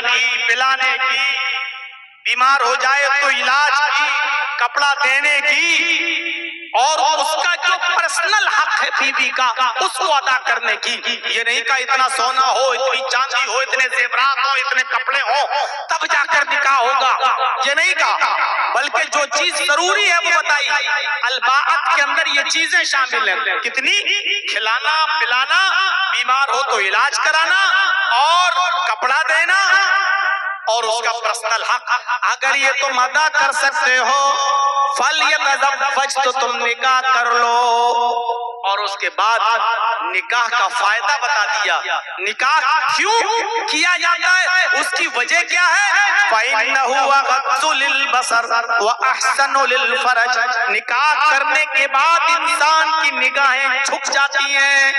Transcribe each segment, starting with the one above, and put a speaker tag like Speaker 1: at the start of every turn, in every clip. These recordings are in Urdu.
Speaker 1: کھلانے کی، پلانے کی، بیمار ہو جائے تو علاج کی، کپڑا دینے کی، اور اس کا جو پرسنل حق ہے بیوی کا اس کو ادا کرنے کی. یہ نہیں کہ اتنا سونا ہو، اتنی چاندی ہو، اتنے زیورات ہو، اتنے کپڑے ہو تب جا کر نکاح ہوگا، یہ نہیں کہا، بلکہ جو چیز ضروری ہے وہ بتائی. الباعت کے اندر یہ چیزیں شامل ہیں. کتنی؟ کھلانا، پلانا، بیمار ہو تو علاج کرانا، اور کپڑا دینا، اور اس کا پرسنل حق. اگر یہ تم ادا کر سکتے ہو فَلْيَتَزَوَّجْ، تو تم نکاح کر لو. اور اس کے بعد نکاح کا فائدہ بتا دیا. نکاح کیوں کیا جاتا ہے، اس کی وجہ کیا ہے؟ فَإِنَّهُ أَغَضُّ لِلْبَصَرِ وَأَحْسَنُ لِلْفَرْجِ. نکاح کرنے کے بعد انسان کی نگاہیں جھک جاتی ہیں.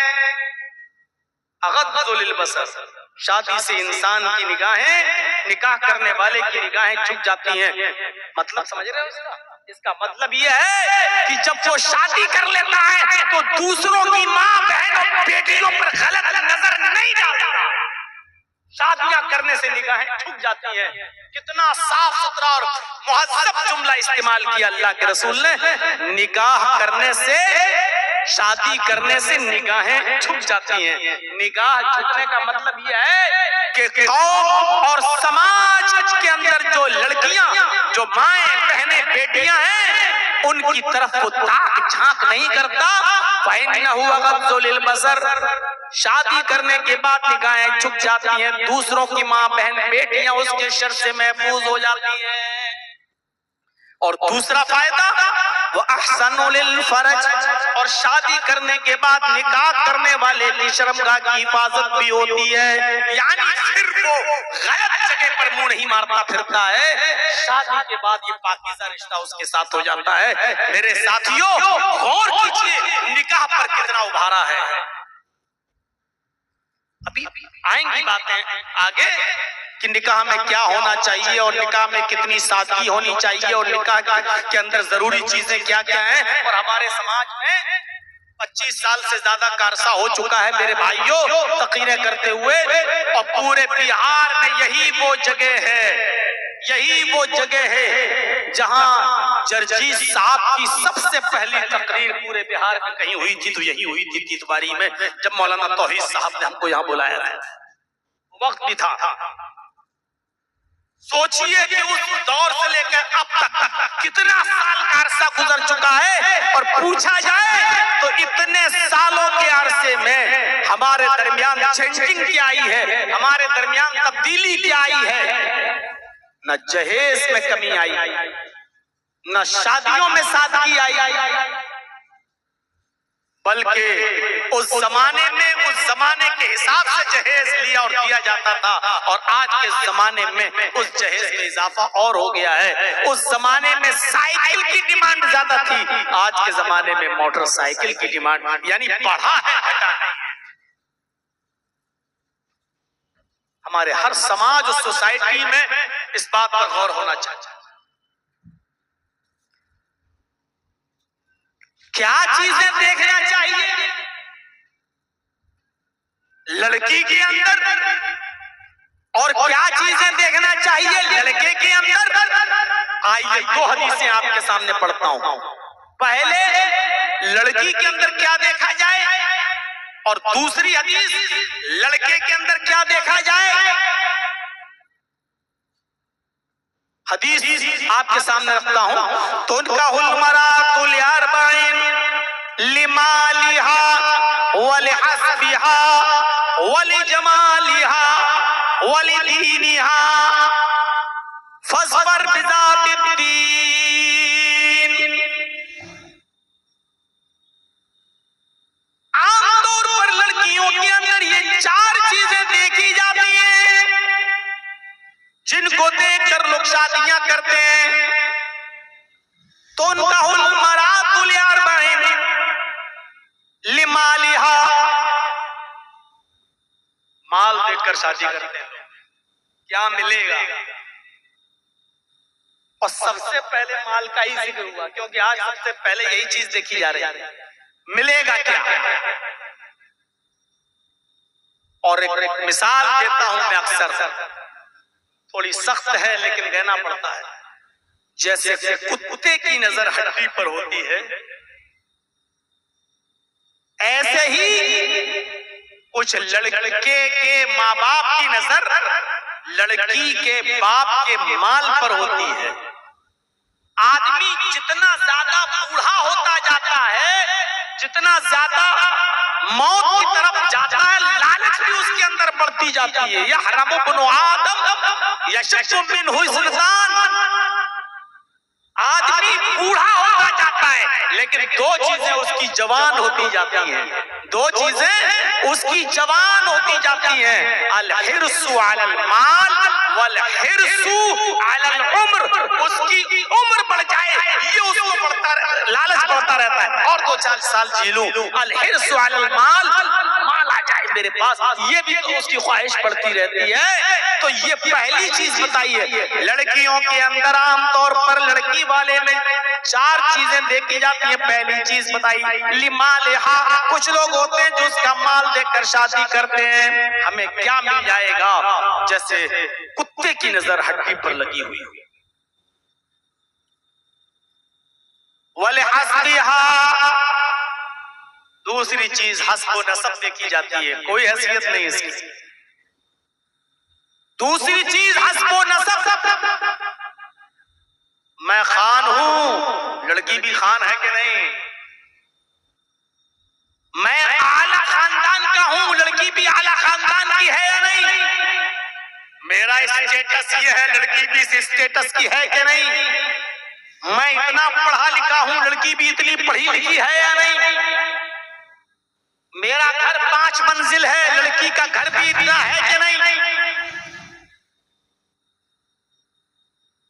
Speaker 1: اغض للبصر، شادی سے انسان کی نگاہیں، نکاح کرنے والے کی نگاہیں جھک جاتی ہیں. مطلب سمجھ رہے ہو اس کا مطلب یہ ہے کہ جب وہ شادی کر لیتا ہے تو دوسروں کی ماں، بہن اور بیٹیوں پر غلط نظر نہیں ڈالتا. شادیاں کرنے سے نگاہیں جھک جاتی ہیں. کتنا صاف ستھرا اور مہذب جملہ استعمال کیا اللہ کے رسول نے. نکاح کرنے سے، شادی کرنے سے نگاہیں جھک جاتی ہیں. نگاہ جھکنے کا مطلب یہ ہے کہ قوم اور سماج کے اندر جو لڑکیاں، جو مائیں، بہنیں، بیٹیاں ہیں، ان کی طرف وہ تاک جھانک نہیں کرتا. فَإِنَّهُ أَغَضُّ لِلْبَصَرِ، شادی کرنے کے بعد نگاہیں جھک جاتی ہیں. دوسروں کی ماں، بہن، بیٹیاں اس کے شر سے محفوظ ہو جاتی ہیں. اور دوسرا فائدہ وَأَحْسَنُ لِلْفَرْجِ، اور شادی کرنے کے بعد نکاح کرنے والے کی شرمگاہ کی حفاظت بھی ہوتی ہے. یعنی پھر وہ غلط جگہ پر منہ نہیں مارتا پھرتا ہے. شادی کے بعد یہ پاکیزہ رشتہ اس کے ساتھ ہو جاتا ہے. میرے ساتھیوں غور کیجئے نکاح پر کتنا ابھارا ہے. ابھی آئیں گی باتیں آگے کہ نکاح میں کیا ہونا چاہیے، اور نکاح میں کتنی سادگی ہونی چاہیے، اور نکاح کے اندر ضروری چیزیں کیا کیا ہیں. اور ہمارے سماج میں 25 سال سے زیادہ کا عرصہ ہو چکا ہے میرے بھائیوں تقریریں کرتے ہوئے، اور پورے بہار میں یہی وہ جگہ ہے جہاں جرجیت صاحب کی سب سے پہلی تقریر پورے بہار میں کہیں ہوئی تھی تو یہی ہوئی تھی تیتواری میں، جب مولانا توحید صاحب نے ہم کو یہاں بلایا تھا. وقت بھی تھا. سوچئے کہ اس دور سے لے کر اب تک کتنا سال کا عرصہ گزر چکا ہے، اور پوچھا جائے تو اتنے سالوں کے عرصے میں ہمارے درمیان چینجنگ کیا آئی ہے، ہمارے درمیان تبدیلی کیا آئی ہے. نہ جہیز میں کمی آئی، نہ شادیوں میں سادگی آئی، بلکہ اس زمانے کے حساب سے جہیز لیا اور دیا جاتا تھا، اور آج کے زمانے میں اس جہیز میں اضافہ اور ہو گیا ہے. اس زمانے میں سائیکل کی ڈیمانڈ زیادہ تھی، آج کے زمانے میں موٹر سائیکل کی ڈیمانڈ، یعنی بڑھا ہے گھٹا ہے. ہمارے ہر سماج اور سوسائٹی میں اس بات پر غور ہونا چاہیے. کیا چیزیں دیکھنا چاہیے لڑکی کے اندر، اور کیا چیزیں دیکھنا چاہیے لڑکے کے اندر؟ آئیے 2 حدیثیں آپ کے سامنے پڑھتا ہوں. پہلے لڑکی کے اندر کیا دیکھا جائے، اور دوسری حدیث لڑکے کے اندر کیا دیکھا جائے. حدیث آپ کے سامنے رکھتا ہوں. تنکح المرأۃ لأربع، لمالها ولحسبها ولجمالها ولدينها فاظفر بذات الدين. عام طور پر لڑکیوں کے اندر یہ 4 چیزیں دیکھی جاتی ہیں جن کو دیکھ کر لوگ شادیاں کرتے ہیں. تنکح المرأۃ لأربع، لمالها، مال دیکھ کر شادی کرتے ہیں. کیا ملے گا؟ اور سب سے پہلے مال کا ہی ذکر ہوا، کیونکہ آج سب سے پہلے یہی چیز دیکھی جا رہی ہے. ملے گا کیا؟ اور ایک مثال دیتا ہوں میں اکثر، تھوڑی سخت ہے لیکن دینا پڑتا ہے. جیسے کتے کی نظر ہڈی پر ہوتی ہے ایسے ہی کچھ لڑکے کے ماں باپ کی نظر لڑکی کے باپ کے مال پر ہوتی ہے. آدمی جتنا زیادہ بوڑھا ہوتا جاتا ہے جتنا زیادہ موت کی طرف جاتا ہے لالچ بھی اس کے اندر بڑھتی جاتی ہے. یحرم ابن آدم یشق منہ الانسان. آدمی بوڑھا ہوتا جاتا ہے لیکن دو چیزیں اس کی جوان ہوتی جاتی ہیں. دو چیزیں اس کی جوان ہوتی جاتی ہیں. الحرص علی المال والحرص علی العمر. اس کی عمر بڑھ جائے یہ اس کو بڑھتا لالچ بڑھتا رہتا ہے اور 2-4 سال جی لوں. الحرص علی المال, مال آ جائے میرے پاس, یہ بھی اس کی خواہش بڑھتی رہتی ہے. تو یہ پہلی چیز بتائیے. لڑکیوں کے اندر عام طور پر لڑکی والے میں 4 چیزیں دیکھی جاتی ہیں. پہلی چیز بتائی لمالہا. کچھ لوگ ہوتے ہیں جو اس کا مال دیکھ کر شادی کرتے ہیں. ہمیں کیا مل جائے گا, جیسے کتے کی نظر ہڈی پر لگی ہوئی. وَلِحَسْبِهَا. دوسری چیز حسب و نسب دیکھی جاتی ہے, کوئی حیثیت نہیں اس کی. دوسری چیز حسب و نسب. میں خان ہوں, لڑکی بھی خان ہے کہ نہیں. میں اعلیٰ خاندان کا ہوں, لڑکی بھی اعلیٰ خاندان کی ہے یا نہیں. میرا اسٹیٹس یہ ہے, لڑکی بھی اس اسٹیٹس کی ہے کہ نہیں. میں اتنا پڑھا لکھا ہوں, لڑکی بھی اتنی پڑھی لکھی ہے یا نہیں. میرا گھر 5 منزل ہے, لڑکی کا گھر بھی اتنا ہے کہ نہیں.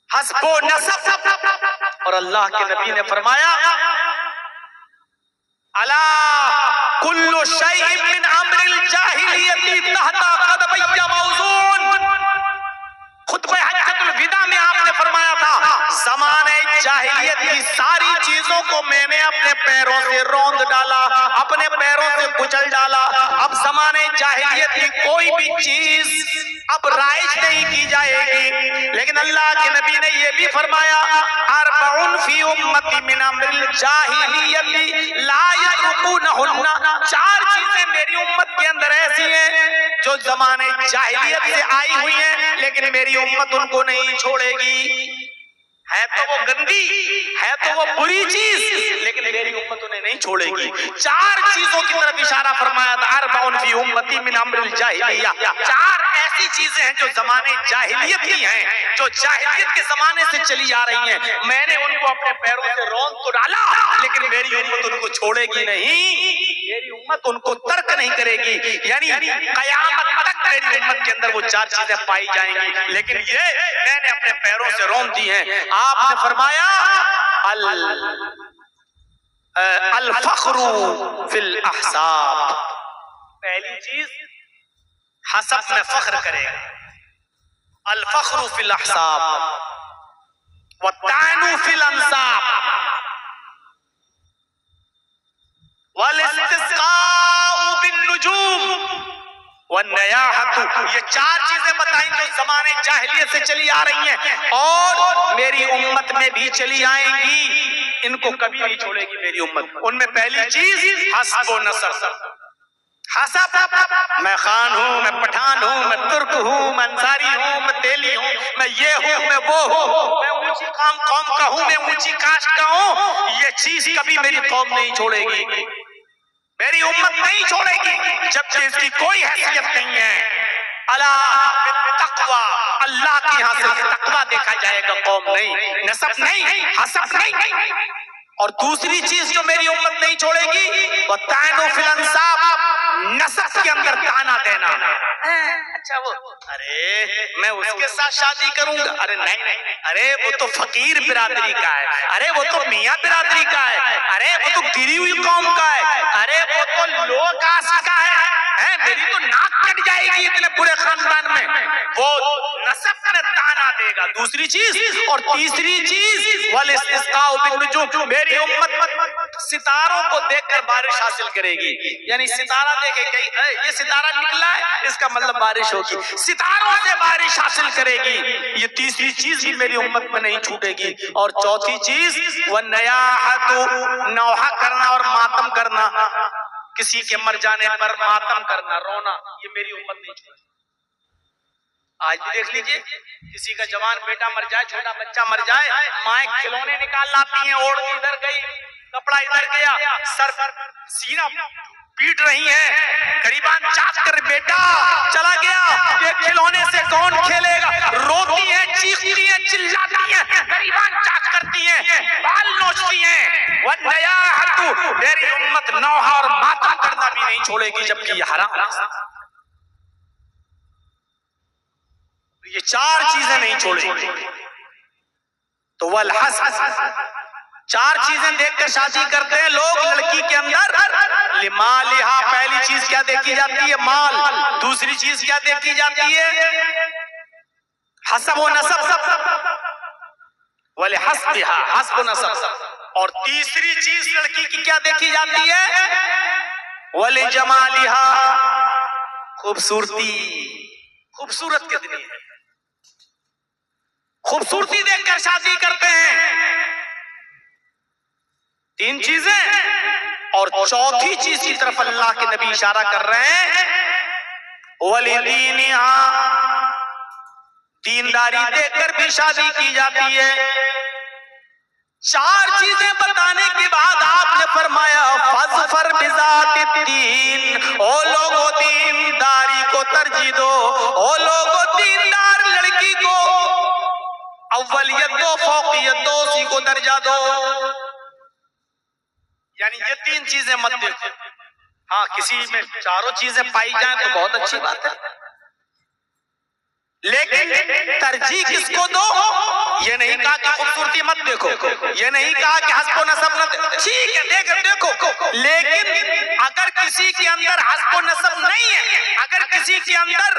Speaker 1: حسب و نسب. اور اللہ کے نبی نے فرمایا الا کل شیء من امر الجاہلیت تحت قدمی موزون. خطبہ حجۃ الوداع میں آپ نے فرمایا تھا زمانے جاہلیت کی ساری چیزوں کو میں نے اپنے پیروں سے روند ڈالا, اپنے پیروں سے کچل ڈالا. اب زمانے جاہلیت کی کوئی بھی چیز اب رائج نہیں کی جائے گی. لیکن اللہ کے نبی نے یہ بھی فرمایا اربع فی امتی من امر الجاہلیت لا یترکونہن. 4 چیزیں میری امت کے اندر ایسی ہیں جو زمانے جاہلیت سے آئی ہوئی ہیں لیکن میری امت ان کو نہیں چھوڑے گی. ہے تو وہ گندی, ہے تو وہ بری چیز, لیکن میری امت انہیں نہیں چھوڑے گی. 4 چیزوں کی طرف اشارہ فرمایا تھا اربع فی امتی من امر الجاہلیہ. 4 ایسی چیزیں ہیں جو زمانے جاہلیت کی ہیں, جو جاہلیت کے زمانے سے چلی آ رہی ہیں. میں نے ان کو اپنے پیروں سے روند تو ڈالا لیکن میری امت ان کو چھوڑے گی نہیں, میری امت ان کو ترک نہیں کرے گی. یعنی قیامت تک میری امت کے اندر وہ 4 چیزیں پائی جائیں گی, لیکن یہ میں نے اپنے پیروں سے روند دی ہیں. آپ نے فرمایا الفخر فی الاحساب. پہلی چیز حسب میں فخر کرے گا. الفخر فی الاحساب والطعن فی الانساب والاستسقاء بالنجوم والنیاحۃ. یہ 4 چیزیں بتائیں جو زمانے جاہلیت سے چلی آ رہی ہیں اور میری امت میں بھی چلی آئیں گی. ان کو کبھی نہیں چھوڑے گی میری امت. ان میں پہلی چیز حسب و نسب. حسب, میں خان ہوں, میں پٹھان ہوں, میں ترک ہوں, میں انصاری ہوں, میں تیلی ہوں, میں یہ ہوں, میں وہ ہوں, میں اونچی قوم کا ہوں, میں اونچی کاسٹ کا ہوں. یہ چیز کبھی میری قوم نہیں چھوڑے گی, میری امت نہیں چھوڑے گی جبکہ اس کی کوئی حیثیت نہیں ہے. الا بالتقوی, اللہ کے یہاں سے تقوی دیکھا جائے گا, قوم نہیں, نسب نہیں, حسب نہیں. اور دوسری چیز جو میری امت نہیں چھوڑے گی وہ طعن فی الانساب, نسب کے اندر طعنہ دینا. اچھا وہ ارے میں اس کے ساتھ شادی کروں گا, ارے نہیں, ارے وہ تو فقیر برادری کا ہے, ارے وہ تو میاں برادری کا ہے, ارے وہ تو گری ہوئی قوم کا ہے, ارے وہ تو لو کاسٹ کا ہے, میری تو ناک کٹ جائے گی اتنے برے خاندان میں. وہ نسب میں طعنہ دے گا. دوسری چیز. اور تیسری چیز والاستسقاء بالنجوم. میری امت ستاروں کو دیکھ کر بارش حاصل کرے گی. یعنی ستارہ دیکھے کہ یہ ستارہ نکلا ہے، اس کا مطلب بارش ہوگی، ستاروں سے بارش حاصل کرے گی. یہ تیسری چیز بھی میری امت میں نہیں چھوٹے گی. اور چوتھی چیز وَالنَّيَاحَةُ، نوحہ کرنا اور ماتم کرنا، کسی کے مر جانے پر ماتم کرنا، رونا، یہ میری امت نہیں چھوٹے. آج بھی دیکھ لیجئے، کسی کا جوان بیٹا مر جائے، چھوٹا بچہ مر جائے، مائیں کھلونے نکال لاتی ہیں، اوڑھ ادھر گئی، کپڑا ادھر گیا، سر سینہ پیٹ رہی ہیں، قریبان چاک کر بیٹا چلا گیا، یہ کھلونے سے کون کھیلے گا؟ روتی ہیں، چیختی ہیں، چلاتی ہیں، قریبان چاک کرتی ہیں، بال نوچتی ہیں. وَالنَّيَاحَةُ، میری امت نوحہ اور ماتم کرنا بھی نہیں چھوڑے گی جبکہ یہ حرام ہے. یہ چار چیزیں نہیں چھوڑے گی. تو والحسد، چار چیزیں دیکھ کر شادی کرتے ہیں لوگ. لڑکی کے اندر لمالہا، پہلی چیز کیا دیکھی جاتی ہے؟ مال. دوسری چیز کیا دیکھی جاتی ہے؟ حسب و نسب. ولحسبها، حسب و نسب. اور تیسری چیز لڑکی کی کیا دیکھی جاتی ہے؟ ولجمالہا، خوبصورتی. خوبصورت کتنی ہے، خوبصورتی دیکھ کر شادی کرتے ہیں. تین چیزیں. اور چوتھی چیز کی طرف اللہ کے نبی اشارہ کر رہے ہیں، وَلِدِينِهَا، دینداری دیکھ کر بھی شادی کی جاتی ہے. چار چیزیں بتانے کے بعد آپ نے فرمایا فَاظْفَرْ بِذَاتِ الدِّينِ، او لوگو دینداری کو ترجیح دو، او لوگو دیندار لڑکی کو اولیت دو، فوقیت دو، اسی کو درجہ دو. یعنی یہ تین چیزیں مت دیکھو. ہاں کسی میں چاروں چیزیں پائی جائیں تو بہت اچھی بات ہے، لیکن ترجیح کس کو دو؟ یہ نہیں کہا کہ خوبصورتی مت دیکھو، یہ نہیں کہا کہ حسب و نسب نہ دیکھو، ٹھیک ہے دیکھو، لیکن اگر کسی کے اندر حسب و نسب نہیں ہے، اگر کسی کے اندر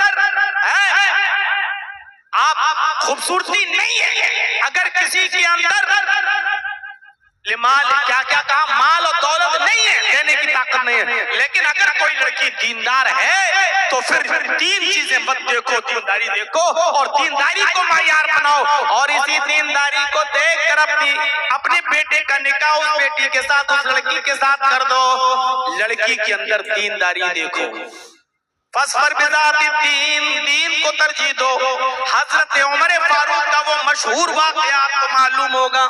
Speaker 1: آپ خوبصورتی نہیں ہے، اگر کسی کے اندر لمال، کیا کہا، مال اور دولت نہیں ہے، دینے کی طاقت نہیں ہے، لیکن اگر کوئی لڑکی دیندار ہے تو پھر تین چیزیں مت دیکھو، دینداری دیکھو اور دینداری کو معیار بناؤ. اور اسی دینداری کو دیکھ کر اپنے بیٹے کا نکاح اس بیٹی کے ساتھ، اس لڑکی کے ساتھ کر دو. لڑکی کے اندر دینداری دیکھو. فَاظْفَرْ بِذَاتِ الدِّينِ، دین کو ترجیح دو. حضرت عمر فاروق کا وہ مشہور واقعہ آپ کو معلوم ہوگا.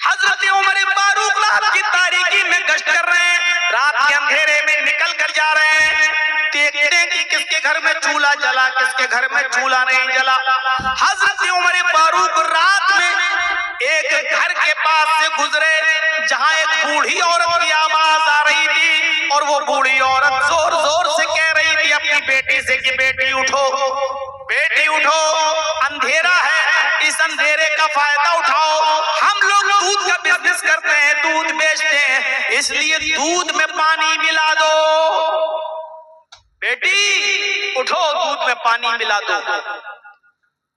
Speaker 1: حضرت عمر فاروق رات کی تاریکی میں گشت کر رہے ہیں، رات کے اندھیرے میں نکل کر جا رہے ہیں، دیکھتے ہیں کہ کس کے گھر میں چولہا جلا، کس کے گھر میں چولہا نہیں جلا. حضرت عمر فاروق رات میں ایک گھر کے پاس سے گزرے جہاں ایک بوڑھی عورت کی آواز آ رہی تھی، اور وہ بوڑھی عورت زور زور سے کہہ رہی تھی اپنی بیٹی سے کہ بیٹی اٹھو، بیٹی اٹھو، اندھیرا ہے، اس اندھیرے کا فائدہ اٹھاؤ. ہم لوگ دودھ کا بزنس کرتے ہیں، دودھ بیچتے ہیں، اس لیے دودھ میں پانی ملا دو. بیٹی اٹھو، دودھ میں پانی ملا دو.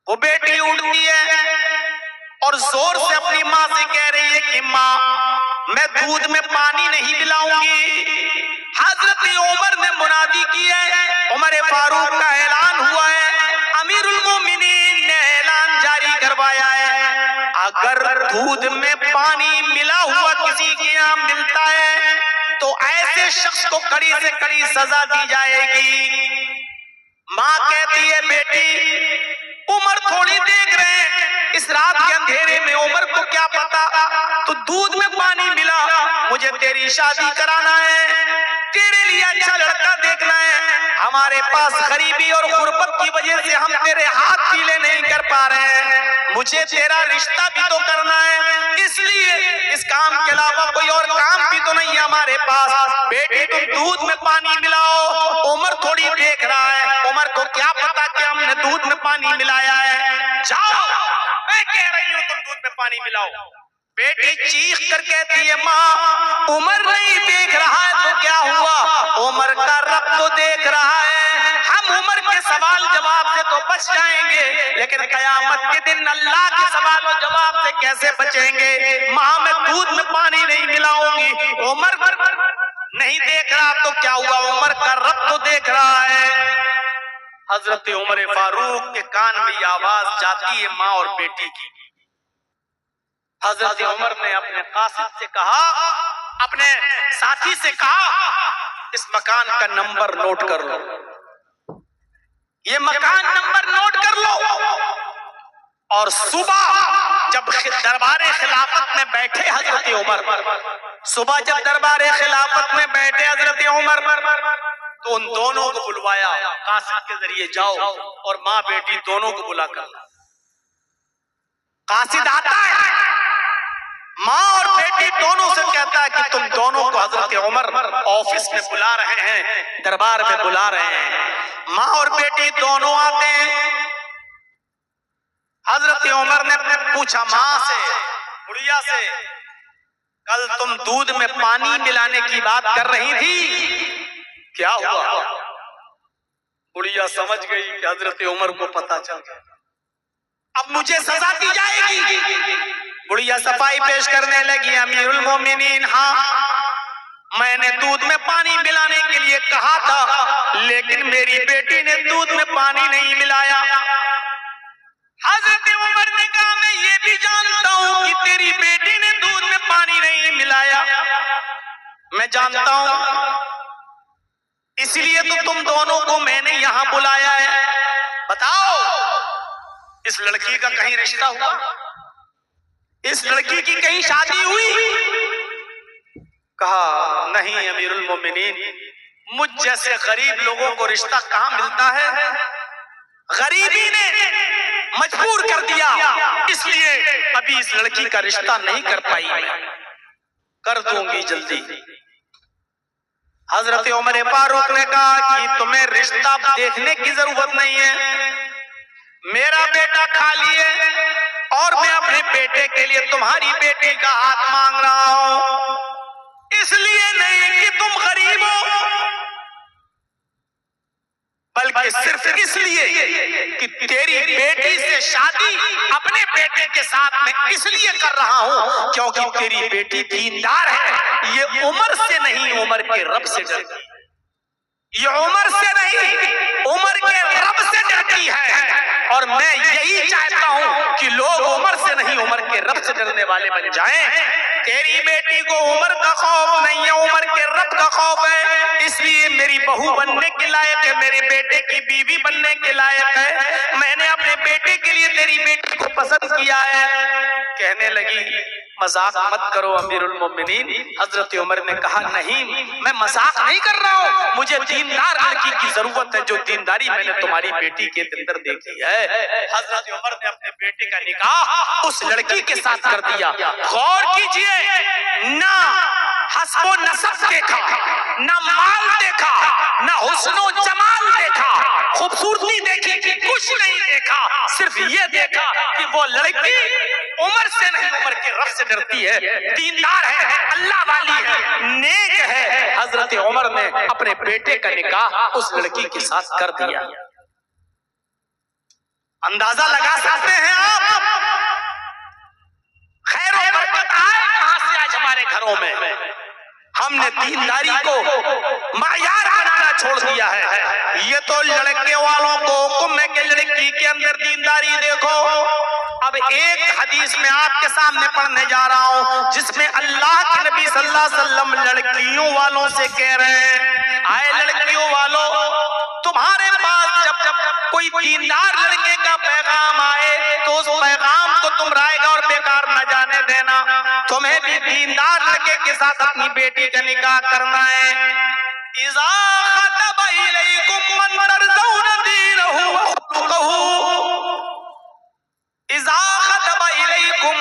Speaker 1: وہ بیٹی اٹھتی ہے اور زور سے اپنی ماں سے کہہ رہی ہے کہ ماں میں دودھ میں پانی نہیں ملاؤں گی. حضرت عمر نے منادی کی ہے، عمر فاروق کا اعلان ہوا ہے، امیر المومنین نے اعلان جاری کروایا ہے، اگر دودھ میں پانی ملا ہوا کسی کے یہاں ملتا ہے تو ایسے شخص کو کڑی سے کڑی سزا دی جائے گی. ماں کہتی ہے بیٹی عمر تھوڑی دیکھ رہے ہیں، اس رات کے اندھیرے میں عمر کو کیا پتا، تو دودھ میں پانی ملا، مجھے تیری شادی کرانا ہے، تیرے لیے اچھا لڑکا دیکھنا ہے، ہمارے پاس غریبی اور غربت کی وجہ سے ہم تیرے ہاتھ پیلے نہیں کر پا رہے ہیں، مجھے تیرا رشتہ بھی تو کرنا ہے، اس لیے اس کام کے علاوہ کوئی اور کام بھی تو نہیں ہے ہمارے پاس. بیٹی تم دودھ میں پانی ملاؤ. عمر تھوڑی دیکھ رہا ہے، عمر کو کیا پتا کہ ہم نے دودھ میں پانی ملایا ہے، جاؤ میں کہہ رہی ہوں تم دودھ میں پانی ملاؤ. بیٹی چیخ کر کہتی ہے ماں عمر نہیں دیکھ رہا ہے تو کیا ہوا، عمر کا رب تو دیکھ رہا ہے، ہم عمر کے سوال جواب سے تو بچ جائیں گے، لیکن قیامت کے دن اللہ کے سوال و جواب سے کیسے بچیں گے؟ ماں میں دودھ میں پانی نہیں ملاؤں گی، عمر نہیں دیکھ رہا تو کیا ہوا؟ عمر کا رب تو دیکھ رہا ہے۔ حضرت عمر فاروق کے کان میں یہ آواز جاتی ہے ماں اور بیٹی کی۔ حضرت عمر نے اپنے قاصد سے کہا، اپنے ساتھی سے کہا، اس مکان کا نمبر نوٹ کر لو، یہ مکان نمبر نوٹ کر لو، اور صبح جب دربار خلافت میں بیٹھے حضرت عمر، صبح جب دربار خلافت میں بیٹھے حضرت عمر تو ان دونوں کو بلوایا، قاصد کے ذریعے جاؤ اور ماں بیٹی دونوں کو بلا کر۔ قاصد آتا ہے، ماں اور بیٹی دونوں سے کہتا ہے کہ تم دونوں کو حضرت عمر آفس میں بلا رہے ہیں، دربار میں بلا رہے ہیں۔ ماں اور بیٹی دونوں آتے ہیں۔ حضرت عمر نے پوچھا ماں سے، بڑھیا سے، کل تم دودھ میں پانی ملانے کی بات کر رہی تھی، کیا ہوا؟ بڑھیا سمجھ گئی کہ حضرت عمر کو پتا چل گیا، اب مجھے سزا دی جائے گی۔ بڑھیا صفائی پیش کرنے لگی، امیر المومنین، ہاں میں نے دودھ میں پانی ملانے کے لیے کہا تھا، لیکن میری بیٹی نے دودھ میں پانی نہیں ملایا۔ حضرت عمر نے کہا میں یہ بھی جانتا ہوں کہ تیری بیٹی نے دودھ میں پانی نہیں ملایا، میں جانتا ہوں، اس لیے تو تم دونوں کو میں نے یہاں بلایا ہے۔ بتاؤ اس لڑکی کا کہیں رشتہ ہوا؟ اس لڑکی کی کہیں شادی ہوئی؟ کہا نہیں امیر المومنین، مجھ جیسے غریب لوگوں کو رشتہ کہاں ملتا ہے، غریبی نے مجبور کر دیا، اس لیے ابھی اس لڑکی کا رشتہ نہیں کر پائی، میں کر دوں گی جلدی۔ حضرت عمر فاروق نے کہا کہ تمہیں رشتہ دیکھنے کی ضرورت نہیں ہے، میرا بیٹا خالی ہے اور میں اپنے بیٹے کے لیے تمہاری بیٹی کا ہاتھ مانگ رہا ہوں، اس لیے نہیں کہ تم غریب ہو، بلکہ صرف اس لیے کہ تیری بیٹی سے شادی اپنے بیٹے کے ساتھ میں اس لیے کر رہا ہوں کیونکہ تیری بیٹی دیندار ہے، یہ عمر سے نہیں عمر کے رب سے ڈرتی ہے، یہ عمر سے نہیں عمر کے رب سے ڈرتی ہے، اور میں یہی چاہتا ہوں کہ لوگ عمر سے نہیں عمر کے رب سے ڈرنے والے بن جائیں۔ تیری بیٹی کو عمر کا خوف نہیں ہے، عمر کے رب کا خوف ہے، اس لیے میری بہو بننے کے لائق ہے، میرے بیٹے کی بیوی بننے کے لائق ہے، میں نے اپنے بیٹے کے لیے تیری بیٹی کو پسند کیا ہے۔ کہنے لگی مذاق مت کرو امیر المومنین۔ حضرت عمر نے کہا نہیں میں مذاق نہیں کر رہا ہوں، مجھے دیندار لڑکی کی ضرورت ہے، جو دینداری میں نے تمہاری بیٹی کے اندر دیکھی ہے۔ حضرت عمر نے اپنے بیٹے کا نکاح اس لڑکی کے ساتھ کر دیا۔ غور کیجئے، نہ حسب و نسب دیکھا، نہ مال دیکھا، نہ حسن و جمال دیکھا، خوبصورتی دیکھی کہ کچھ نہیں دیکھا، صرف یہ دیکھا کہ وہ لڑکی عمر سے نہیں عمر کے رب سے ڈرتی ہے، دیندار ہے، اللہ والی ہے، نیک ہے۔ حضرت عمر نے اپنے بیٹے کا نکاح اس لڑکی کے ساتھ کر دیا۔ اندازہ لگا سکتے ہیں آپ خیر و برکت آئے کہاں سے آج ہمارے گھروں میں؟ ہم نے دینداری کو معیار بنانا چھوڑ دیا ہے۔ یہ تو لڑکے والوں کو حکم ہے کہ لڑکی کے اندر دینداری دیکھو۔ اب ایک حدیث میں آپ کے سامنے پڑھنے جا رہا ہوں جس میں اللہ کے نبی صلی اللہ علیہ وسلم لڑکیوں والوں سے کہہ رہے ہیں، آئے لڑکیوں والوں، تمہارے پاس جب کوئی دیندار لڑکے کا پیغام آئے تو اس پیغام کو تم رائے گا اور بیکار نہ جانے دینا، تمہیں بھی دیندار لڑکے کے ساتھ اپنی بیٹی کا نکاح کرنا ہے۔ اذا خطب الیکم من ترضون دینہ وخلقہ، اذا خطب الیکم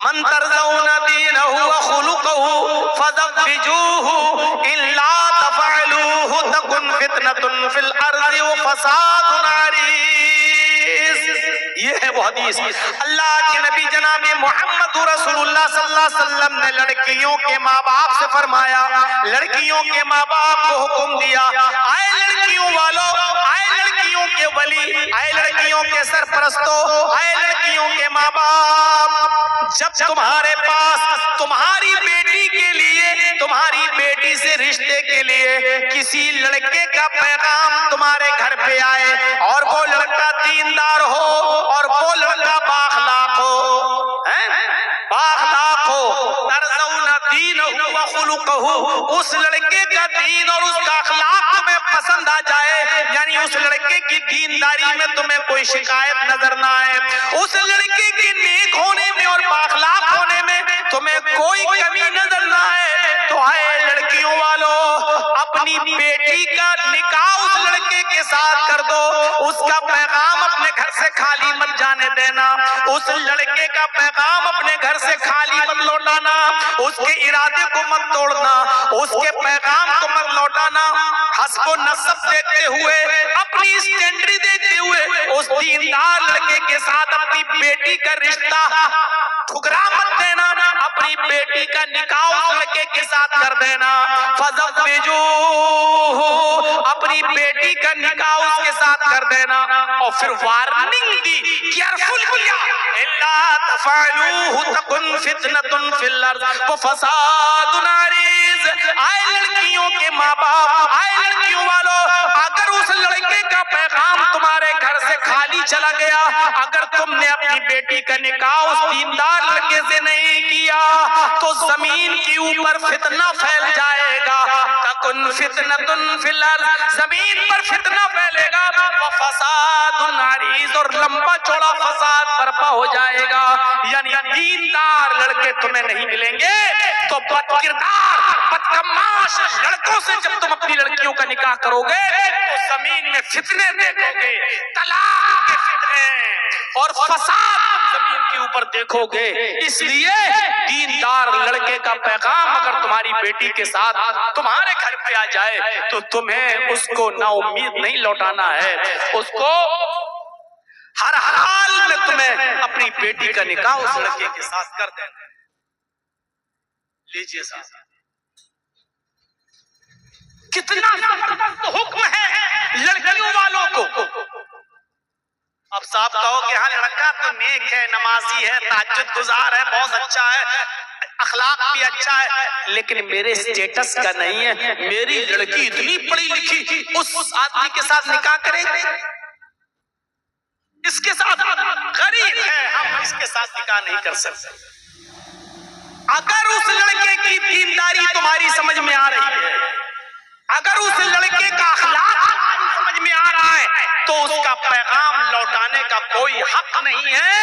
Speaker 1: من ترضون دینہ وخلقہ فزوجوہ الا تفعلوہ تکن فتنۃ فی الارض وفساد عریض۔ یہ ہے وہ حدیث۔ اللہ کے نبی جناب محمد رسول اللہ صلی اللہ علیہ وسلم نے لڑکیوں کے ماں باپ سے فرمایا، لڑکیوں کے ماں باپ کو حکم دیا، آئے لڑکیوں والوں، آئے لڑکیوں کے ولی، آئے لڑکیوں کے سرپرستوں، آئے لڑکیوں کے ماں باپ، جب تمہارے پاس تمہاری بیٹی کے لیے، تمہاری بیٹی سے رشتے کے لیے کسی لڑکے کا پیغام تمہارے گھر پہ آئے اور وہ لڑکا دیندار ہو اور وہ لڑکا بااخلاق ہو، بااخلاق ہو، ترضون دینہ و خلقہ، اس لڑکے کا دین اور اس کا اخلاق تمہیں پسند آ جائے، یعنی اس لڑکے کی دینداری میں تمہیں کوئی شکایت نظر نہ آئے، اس لڑکے کے نیک ہونے میں اور بااخلاق ہونے میں تمہیں کوئی کمی نظر نہ آئے، تو آئے لڑکیوں والوں، اپنی بیٹی کا نکاح اس لڑکے کے ساتھ کر دو، اس کا پیغام اپنے گھر سے خالی مت جانے دینا، اس لڑکے کا پیغام اپنے گھر سے خالی مت لوٹانا، اس کے ارادے کو مت توڑنا، اس کے پیغام کو مت لوٹانا، حسب و نسب دیکھتے ہوئے، اپنی اسٹینڈری دیکھتے ہوئے اس دیندار لڑکے کے ساتھ اپنی بیٹی کا رشتہ ٹھکرا مت دینا، اپنی بیٹی کا نکاح اس لڑکے کے ساتھ کر دینا، فَزَوِّجُوهُ، اپنی بیٹی کا نکاح اس کے ساتھ کر دینا، اور پھر وارننگ دی، کیئرفل کیا، إِلَّا تَفْعَلُوهُ تَكُنْ فِتْنَةٌ فِي الْأَرْضِ وَفَسَادٌ عَرِيضٌ۔ آئے لڑکیوں کے ماں باپ، آئے لڑکیوں والوں، اگر اس لڑکے کا پیغام تمہارے گھر سے خالی چلا گیا، اگر تم نے اپنی بیٹی کا نکاح اس دیندار لڑکے سے نہیں کیا، تو زمین کے اوپر فتنہ پھیل جائے گا، تَكُنْ فِتْنَةٌ فِي الْأَرْضِ، زمین پر فتنہ پھیلے گا، وَفَسَادٌ عَرِيضٌ، اور لمبا چوڑا فساد برپا ہو جائے گا، یعنی دیندار لڑکے تمہیں نہیں ملیں گے، تو بد کردار، بدکماش لڑکوں سے جب تم اپنی لڑکیوں کا نکاح کرو گے تو زمین میں فتنے دیکھو گے، طلاق کے فتنے اور فساد زمین کے اوپر دیکھو گے۔ اس لیے دیندار لڑکے کا پیغام اگر تمہاری بیٹی کے ساتھ تمہارے گھر پہ آ جائے تو تمہیں اس کو نا امید نہیں لوٹانا ہے، اس کو ہر حال میں تمہیں اپنی بیٹی کا نکاح اس لڑکے کے ساتھ کر دینا۔ لیجئے صاحب، کتنا زبردست حکم ہے لڑکیوں والوں کو۔ اب صاحب کہو کہ ہاں لڑکا تو نیک ہے، نمازی ہے، تہجد گزار ہے، بہت اچھا ہے، اخلاق بھی اچھا ہے، لیکن میرے سٹیٹس کا نہیں ہے، میری لڑکی اتنی پڑھی لکھی، اس آدمی کے ساتھ نکاح کرے گی، اس کے ساتھ غریب ہے، ہم اس کے ساتھ نکاح نہیں کر سکتے۔ اگر اس لڑکے کی دینداری تمہاری سمجھ میں آ رہی ہے، اگر اس لڑکے کا اخلاق سمجھ میں آ رہا ہے، تو اس کا پیغام لوٹانے کا کوئی حق نہیں ہے۔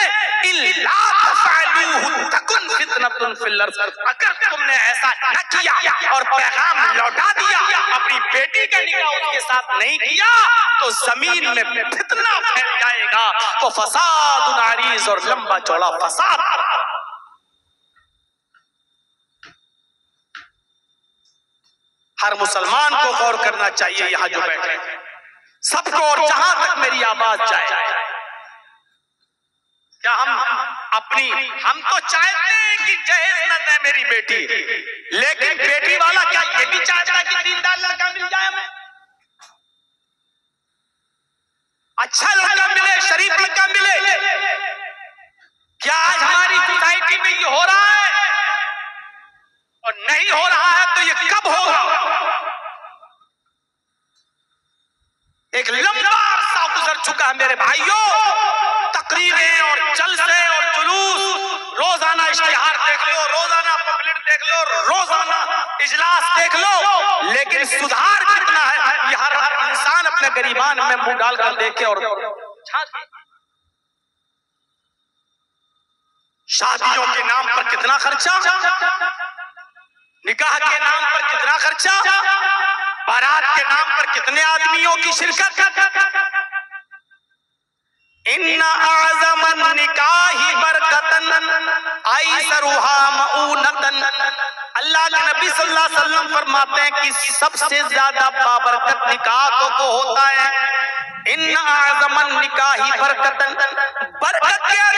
Speaker 1: إِلَّا تَفْعَلُوهُ تَكُنْ فِتْنَةٌ فِي الْأَرْضِ، اگر تم نے ایسا نہ کیا اور پیغام لوٹا دیا، اپنی بیٹی کا نکاح اس کے ساتھ نہیں کیا، تو زمین میں فتنہ پھیل جائے گا، تو فساد عریض، اور لمبا چوڑا فساد۔ ہر مسلمان کو غور کرنا چاہیے، یہاں جو بیٹھے سب کو، اور جہاں تک میری آواز جائے، کیا ہم تو چاہتے ہیں کہ جہیز نہ دے میری بیٹی، لیکن بیٹی والا کیا یہ بھی چاہتا ہے کہ دیندار لڑکا مل جائے ہمیں، اچھا لڑکا ملے، شریف لڑکا ملے؟ کیا آج ہماری سوسائٹی میں یہ ہو رہا ہے؟ اور نہیں ہو رہا ہے تو یہ کب ہوگا؟ ایک لمبا عرصہ گزر چکا ہے میرے بھائیوں، تقریریں اور جلسے اور جلوس، روزانہ اشتہار دیکھ لو، روزانہ پمفلٹ دیکھ لو، روزانہ اجلاس دیکھ لو، لیکن سدھار کتنا ہے یہ ہر انسان اپنے گریبان میں منہ ڈال کر دیکھے۔ اور شادیوں کے نام پر کتنا خرچہ، نکاح کے نام پر کتنا خرچہ، بارات کے نام پر کتنے آدمیوں کی شرکت۔ ان اعظم النکاح برکتن ایسرها مؤونتن، اللہ کے نبی صلی اللہ علیہ وسلم فرماتے ہیں کہ سب سے زیادہ بابرکت نکاح تو وہ ہوتا ہے ان اعظم النکاح برکتن برکت